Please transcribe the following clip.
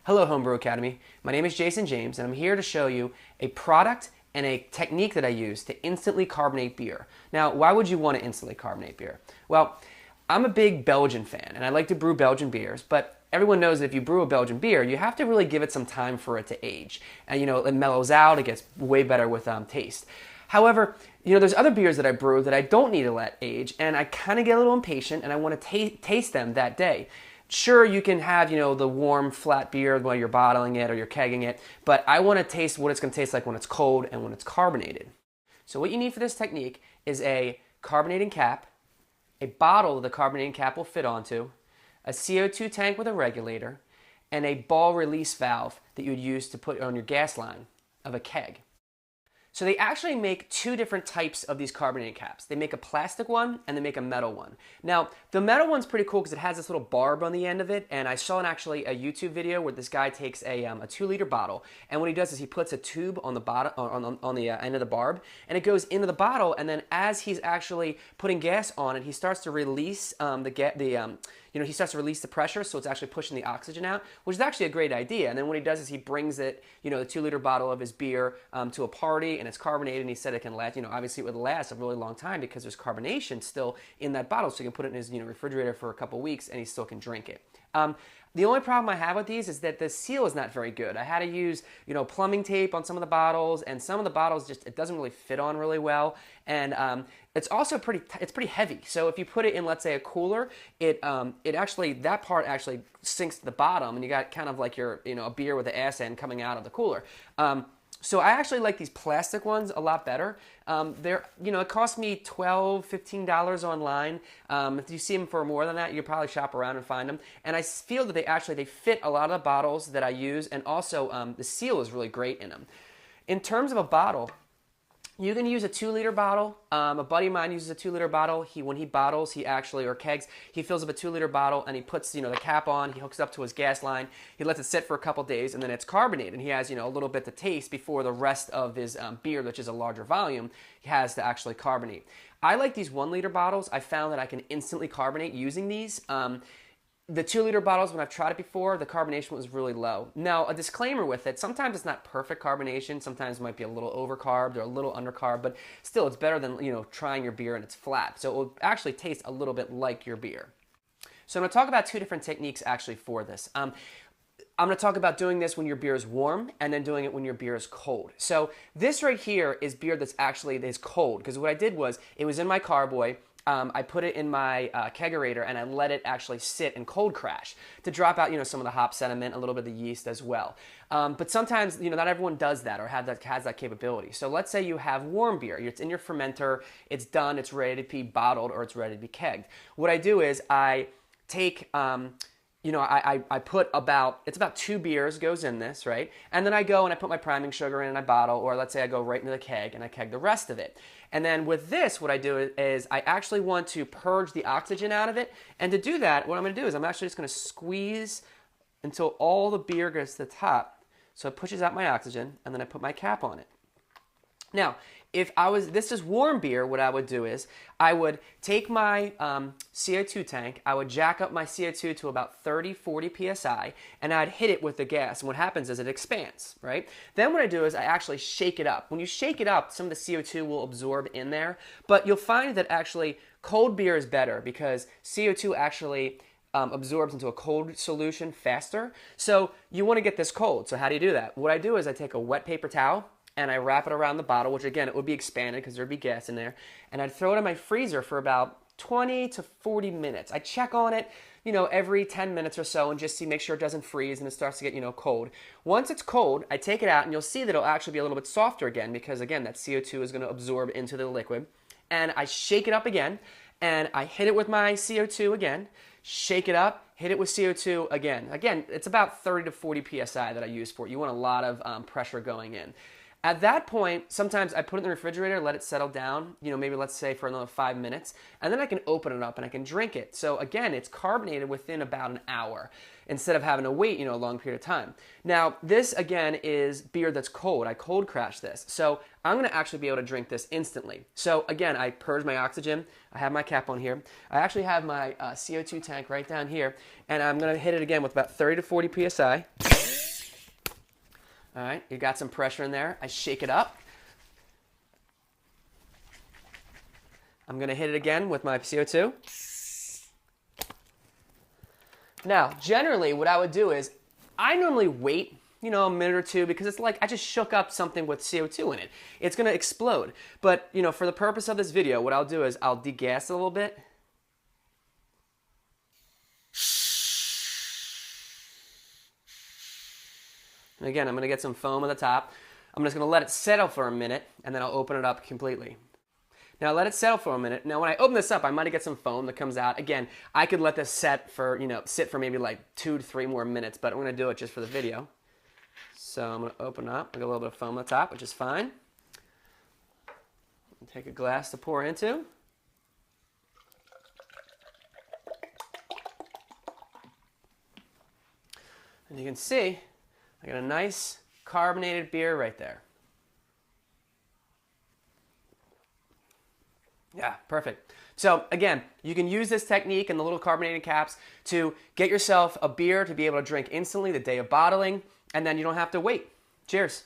Hello Homebrew Academy, my name is Jason James and I'm here to show you a product and a technique that I use to instantly carbonate beer. Now, why would you want to instantly carbonate beer? Well, I'm a big Belgian fan and I like to brew Belgian beers, but everyone knows that if you brew a Belgian beer, you have to really give it some time for it to age. And it mellows out, it gets way better with taste. However, there's other beers that I brew that I don't need to let age and I kind of get a little impatient and I want to taste them that day. Sure, you can have, the warm, flat beer while you're bottling it or you're kegging it, but I want to taste what it's going to taste like when it's cold and when it's carbonated. So what you need for this technique is a carbonating cap, a bottle the carbonating cap will fit onto, a CO2 tank with a regulator, and a ball release valve that you would use to put on your gas line of a keg. So they actually make two different types of these carbonated caps. They make a plastic one and they make a metal one. Now, the metal one's pretty cool because it has this little barb on the end of it, and I saw actually a YouTube video where this guy takes a 2-liter bottle, and what he does is he puts a tube on the bottom on the end of the barb, and it goes into the bottle, and then as he's actually putting gas on it, he starts to release he starts to release the pressure, so it's actually pushing the oxygen out, which is actually a great idea. And then what he does is he brings it, the 2-liter bottle of his beer to a party, and it's carbonated, and he said it can last, obviously it would last a really long time because there's carbonation still in that bottle, so he can put it in his, refrigerator for a couple weeks, and he still can drink it. The only problem I have with these is that the seal is not very good. I had to use, plumbing tape on some of the bottles, and some of the bottles it doesn't really fit on really well, and it's also pretty heavy. So if you put it in, let's say, a cooler, that part actually sinks to the bottom, and you got kind of like your, a beer with the ass end coming out of the cooler. So I actually like these plastic ones a lot better. It cost me $12, $15 online. If you see them for more than that, you probably shop around and find them. And I feel that they fit a lot of the bottles that I use, and also the seal is really great in them. In terms of a bottle, you can use a 2-liter bottle. A buddy of mine uses a 2-liter bottle. When he bottles, or kegs, he fills up a 2-liter bottle and he puts, the cap on. He hooks it up to his gas line. He lets it sit for a couple days, and then it's carbonated. And he has, a little bit to taste before the rest of his beer, which is a larger volume, he has to actually carbonate. I like these 1-liter bottles. I found that I can instantly carbonate using these. The 2-liter bottles, when I've tried it before, the carbonation was really low. Now, a disclaimer with it, sometimes it's not perfect carbonation. Sometimes it might be a little over-carbed or a little under-carbed, but still, it's better than, trying your beer and it's flat. So it will actually taste a little bit like your beer. So I'm going to talk about two different techniques actually for this. I'm going to talk about doing this when your beer is warm and then doing it when your beer is cold. So this right here is beer that's cold, because what I did was, it was in my carboy. I put it in my kegerator and I let it actually sit and cold crash to drop out, some of the hop sediment, a little bit of the yeast as well. But sometimes, not everyone does that or has that capability. So let's say you have warm beer. It's in your fermenter, it's done, it's ready to be bottled or it's ready to be kegged. What I do is I take I put it's about 2 beers goes in this, right? And then I go and I put my priming sugar in and I bottle, or let's say I go right into the keg and I keg the rest of it. And then with this, what I do is I actually want to purge the oxygen out of it. And to do that, what I'm going to do is I'm actually just going to squeeze until all the beer goes to the top. So it pushes out my oxygen, and then I put my cap on it. Now, this is warm beer, what I would do is I would take my CO2 tank, I would jack up my CO2 to about 30, 40 psi, and I'd hit it with the gas. And what happens is it expands, right? Then what I do is I actually shake it up. When you shake it up, some of the CO2 will absorb in there, but you'll find that actually cold beer is better because CO2 actually absorbs into a cold solution faster. So you want to get this cold. So how do you do that? What I do is I take a wet paper towel, and I wrap it around the bottle, which again, it would be expanded because there'd be gas in there. And I'd throw it in my freezer for about 20 to 40 minutes. I check on it, every 10 minutes or so and just make sure it doesn't freeze and it starts to get, cold. Once it's cold, I take it out and you'll see that it'll actually be a little bit softer again because again, that CO2 is going to absorb into the liquid. And I shake it up again and I hit it with my CO2 again, shake it up, hit it with CO2 again. Again, it's about 30 to 40 psi that I use for it. You want a lot of pressure going in. At that point, sometimes I put it in the refrigerator, let it settle down, maybe let's say for another 5 minutes, and then I can open it up and I can drink it. So again, it's carbonated within about an hour instead of having to wait, a long period of time. Now, this again is beer that's cold. I cold crash this. So I'm going to actually be able to drink this instantly. So again, I purge my oxygen. I have my cap on here. I actually have my CO2 tank right down here, and I'm going to hit it again with about 30 to 40 psi. All right, you got some pressure in there. I shake it up. I'm gonna hit it again with my CO2. Now, generally what I would do is, I normally wait, a minute or two, because it's like I just shook up something with CO2 in it. It's gonna explode. But, for the purpose of this video, what I'll do is I'll degas it a little bit. And again, I'm gonna get some foam on the top. I'm just gonna let it settle for a minute, and then I'll open it up completely. Now let it settle for a minute. Now when I open this up, I might get some foam that comes out. Again, I could let this sit for maybe like 2 to 3 more minutes, but I'm gonna do it just for the video. So I'm gonna open up, I got a little bit of foam on the top, which is fine. Take a glass to pour into. And you can see, I got a nice carbonated beer right there. Yeah, perfect. So again, you can use this technique and the little carbonated caps to get yourself a beer to be able to drink instantly the day of bottling, and then you don't have to wait. Cheers.